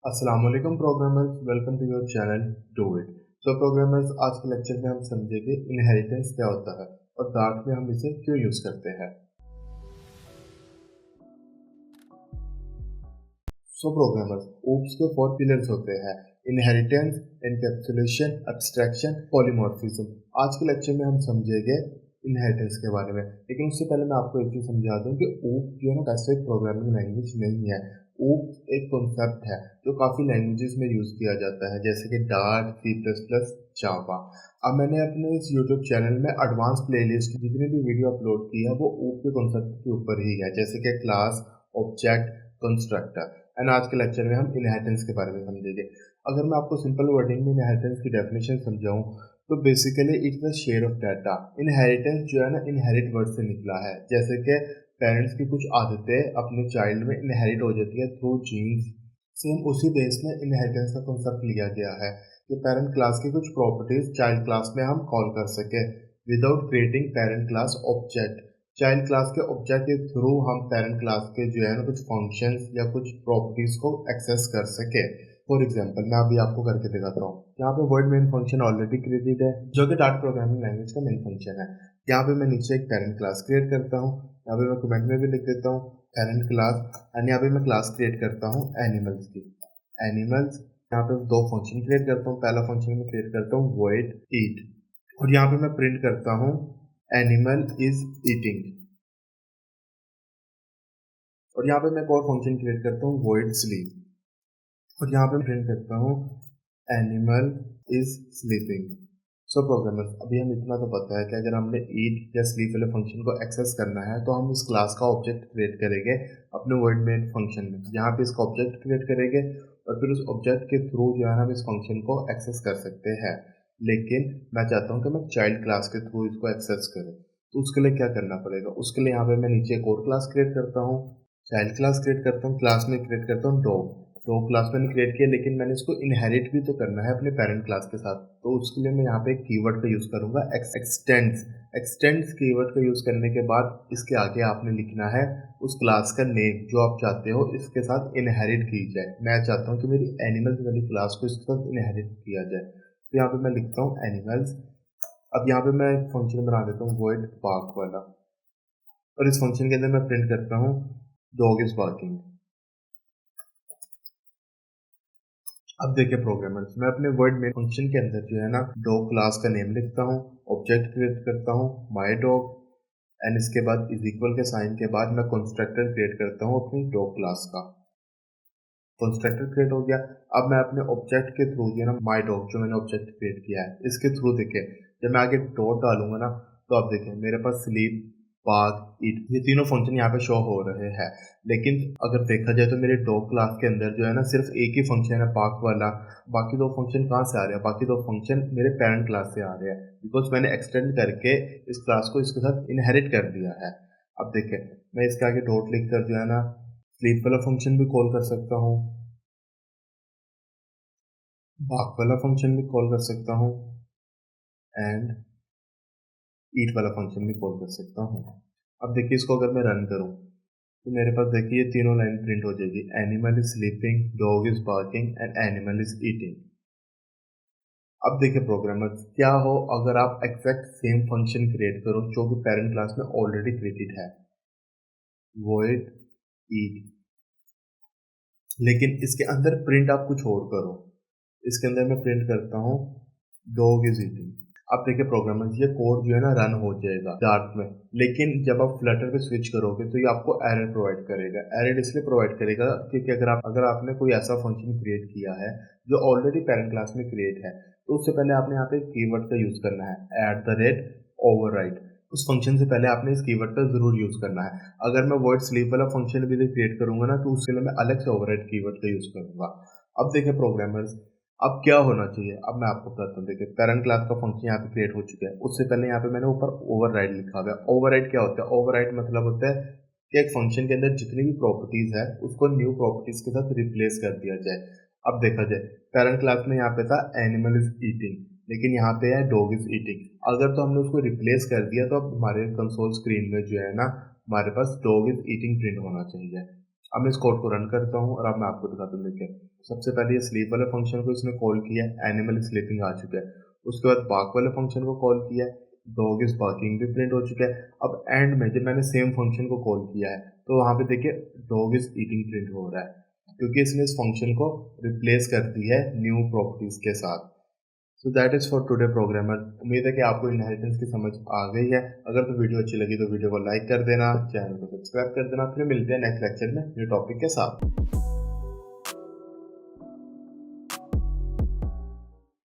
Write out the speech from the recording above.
अस्सलाम वालेकुम programmers, welcome to your channel Do It. तो प्रोग्रामर्स, आज के लेक्चर में हम समझेंगे इनहेरिटेंस क्या होता है और डार्ट में हम इसे क्यों यूज करते हैं। सो प्रोग्रामर्स, ओप्स के 4 पिलर्स होते हैं: इनहेरिटेंस, एनकैप्सुलेशन, एब्स्ट्रैक्शन, पॉलीमॉर्फिज्म। आज के लेक्चर में हम समझेंगे इनहेरिटेंस के बारे में, लेकिन उससे पहले मैं आपको एक चीज समझा दूं कि ओप जो है ना वैसे एक प्रोग्रामिंग लैंग्वेज नहीं है। ओप एक कॉन्सेप्ट है जो काफी लैंग्वेजेस में यूज किया जाता है, जैसे कि डार्ट, C++, जावा। अब मैंने अपने इस यूट्यूब चैनल में एडवांस प्लेलिस्ट जितनी भी वीडियो अपलोड की है वो ओप के कॉन्सेप्ट के ऊपर ही है, जैसे कि क्लास, ऑब्जेक्ट, कंस्ट्रक्टर। एंड आज के लेक्चर में हम इनहेरिटेंस के बारे में समझेंगे। अगर मैं आपको सिंपल वर्डिंग में इनहेरिटेंस की डेफिनेशन समझाऊं तो basically it's the share of data. Inheritance जो है ना इनहेरिट वर्ड से निकला है, जैसे कि पेरेंट्स की कुछ आदतें अपने चाइल्ड में इनहेरिट हो जाती है थ्रू जीन्स। सेम उसी बेस में इनहेरिटेंस का कॉन्सेप्ट लिया गया है कि पेरेंट क्लास की कुछ प्रॉपर्टीज चाइल्ड क्लास में हम कॉल कर सके without creating parent class object. Child class के ऑब्जेक्ट के थ्रू हम पेरेंट क्लास के जो है ना कुछ फंक्शंस या कुछ प्रॉपर्टीज को एक्सेस कर सके। फॉर एग्जांपल मैं अभी आपको करके दिखाता हूँ। यहाँ पे word main function already created है जो कि डार्ट प्रोग्रामिंग लैंग्वेज का मेन फंक्शन है। यहाँ पे मैं नीचे एक पेरेंट क्लास क्रिएट करता हूँ। यहाँ पे मैं कमेंट में भी लिख देता हूँ पेरेंट क्लास। एंड यहाँ पे मैं क्लास क्रिएट करता हूँ एनिमल्स की। एनिमल्स, यहाँ पे दो फंक्शन क्रिएट करता हूँ। पहला फंक्शन में क्रिएट करता हूँ वॉइड ईट, और यहाँ पे मैं प्रिंट करता हूँ एनिमल इज ईटिंग। और यहाँ पे मैं एक और फंक्शन क्रिएट करता हूँ वॉइड स्लीप, और यहाँ पे प्रिंट करता हूँ animal is sleeping. So programmers, अभी हम इतना तो पता है कि अगर हमने ईट या स्लीप वाले फंक्शन को एक्सेस करना है तो हम इस क्लास का ऑब्जेक्ट क्रिएट करेंगे अपने वर्ड मेन फंक्शन में। यहाँ पे इसका ऑब्जेक्ट क्रिएट करेंगे और फिर उस ऑब्जेक्ट के थ्रू जो है हम इस फंक्शन को एक्सेस कर सकते हैं। लेकिन मैं चाहता हूँ कि मैं चाइल्ड क्लास के थ्रू इसको एक्सेस करूँ, तो उसके लिए क्या करना पड़ेगा? उसके लिए यहाँ पे मैं नीचे एक और क्लास क्रिएट करता हूँ, चाइल्ड क्लास क्रिएट करता हूँ। क्लास में क्रिएट करता हूँ डॉग। डॉग क्लास मैंने क्रिएट किया, लेकिन मैंने इसको इनहेरिट भी तो करना है अपने पेरेंट क्लास के साथ, तो उसके लिए मैं यहाँ पे एक कीवर्ड का यूज करूंगा एक्सटेंड्स। एक्सटेंड्स कीवर्ड का यूज करने के बाद इसके आगे आपने लिखना है उस क्लास का नेम जो आप चाहते हो इसके साथ इनहेरिट की जाए। मैं चाहता हूँ कि मेरी एनिमल्स वाली क्लास को इसके साथ इनहेरिट किया जाए, तो यहाँ पे मैं लिखता हूँ एनिमल्स। अब यहाँ पे मैं एक फंक्शन बना देता हूँ वॉइड बार्क वाला, और इस फंक्शन के अंदर मैं प्रिंट करता हूँ डॉग इज बार्किंग। अब देखिए प्रोग्रामर्स, मैं अपने वर्ड में फंक्शन के अंदर जो है ना डॉग क्लास का नेम लिखता हूँ, ऑब्जेक्ट क्रिएट करता हूँ माय डॉग, एंड इसके बाद इज इक्वल के साइन के बाद मैं कंस्ट्रक्टर क्रिएट करता हूँ अपनी डॉग क्लास का। कंस्ट्रक्टर क्रिएट हो गया। अब मैं अपने ऑब्जेक्ट के थ्रू जो है ना माय डॉग जो मैंने ऑब्जेक्ट क्रिएट किया है इसके थ्रू देखिए जब मैं आगे डॉट डालूंगा ना तो आप देखिए मेरे पास स्लीप, पार्क, ईट, ये तीनों फंक्शन यहाँ पे शो हो रहे हैं। लेकिन अगर देखा जाए तो मेरे डॉग क्लास के अंदर जो है ना सिर्फ एक ही फंक्शन है पार्क वाला। बाकी दो फंक्शन कहाँ से आ रहे हैं? बाकी दो फंक्शन मेरे पेरेंट क्लास से आ रहे हैं, बिकॉज मैंने एक्सटेंड करके इस क्लास को इसके साथ इनहेरिट कर दिया है। अब देखिए मैं इसके आगे डॉट लिख कर जो है ना स्लीप वाला फंक्शन भी कॉल कर सकता हूँ, बाक वाला फंक्शन भी कॉल कर सकता हूँ, एंड ईट वाला फंक्शन भी कॉल कर सकता हूँ। अब देखिए इसको अगर मैं रन करूँ तो मेरे पास देखिए ये तीनों लाइन प्रिंट हो जाएगी, animal is sleeping, dog is barking and animal is eating. अब देखिए प्रोग्रामर, क्या हो अगर आप एग्जैक्ट सेम फंक्शन क्रिएट करो जो कि पेरेंट क्लास में ऑलरेडी क्रिएटेड है, वॉइड ईट, लेकिन इसके अंदर प्रिंट आप कुछ और करो। इसके अंदर मैं प्रिंट करता हूँ डॉग इज ईटिंग। अब देखिए प्रोग्रामर, ये कोड जो है ना रन हो जाएगा डार्ट में, लेकिन जब आप फ्लटर पे स्विच करोगे तो ये आपको एरर प्रोवाइड करेगा। एरर इसलिए प्रोवाइड करेगा क्योंकि अगर आपने कोई ऐसा फंक्शन क्रिएट किया है जो ऑलरेडी पेरेंट क्लास में क्रिएट है तो उससे पहले आपने यहाँ पे कीवर्ड का यूज करना है @override। उस फंक्शन से पहले आपने इस कीवर्ड का जरूर यूज करना है। अगर मैं वर्ड स्लीप वाला फंक्शन भी क्रिएट करूंगा ना तो उसके लिए मैं अलग से ओवरराइड कीवर्ड का यूज करूंगा। अब देखिए प्रोग्रामर्स, अब क्या होना चाहिए? अब मैं आपको बताता हूँ। देखिए पेरेंट क्लास का फंक्शन यहाँ पे क्रिएट हो चुका है, उससे पहले यहाँ पे मैंने ऊपर ओवरराइड लिखा हुआ है। ओवरराइड क्या होता है? ओवरराइड मतलब होता है कि एक फंक्शन के अंदर जितनी भी प्रॉपर्टीज है उसको न्यू प्रॉपर्टीज के साथ रिप्लेस कर दिया जाए। अब देखा जाए पेरेंट क्लास में यहाँ पे था एनिमल इज ईटिंग, लेकिन यहाँ पे है डॉग इज ईटिंग। अगर तो हमने उसको रिप्लेस कर दिया तो अब हमारे कंसोल स्क्रीन में जो है ना हमारे पास डॉग इज ईटिंग प्रिंट होना चाहिए। अब मैं इस कोड को रन करता हूँ और अब मैं आपको दिखाता हूँ। देखिए सबसे पहले ये स्लीप वाले फंक्शन को इसने कॉल किया, एनिमल स्लीपिंग आ चुका है। उसके बाद बार्क वाले फंक्शन को कॉल किया, डॉग इज बार्किंग भी प्रिंट हो चुका है। अब एंड में जब मैंने सेम फंक्शन को कॉल किया है तो वहाँ पे देखिए डॉग इज ईटिंग प्रिंट हो रहा है, क्योंकि इसने इस फंक्शन को रिप्लेस कर दी है न्यू प्रॉपर्टीज के साथ। So that is for today programmer. उम्मीद है कि आपको इनहेरिटेंस की समझ आ गई है। अगर तो वीडियो अच्छी लगी तो वीडियो को लाइक कर देना, चैनल को सब्सक्राइब कर देना। फिर मिलते हैं नेक्स्ट लेक्चर में न्यू टॉपिक के साथ।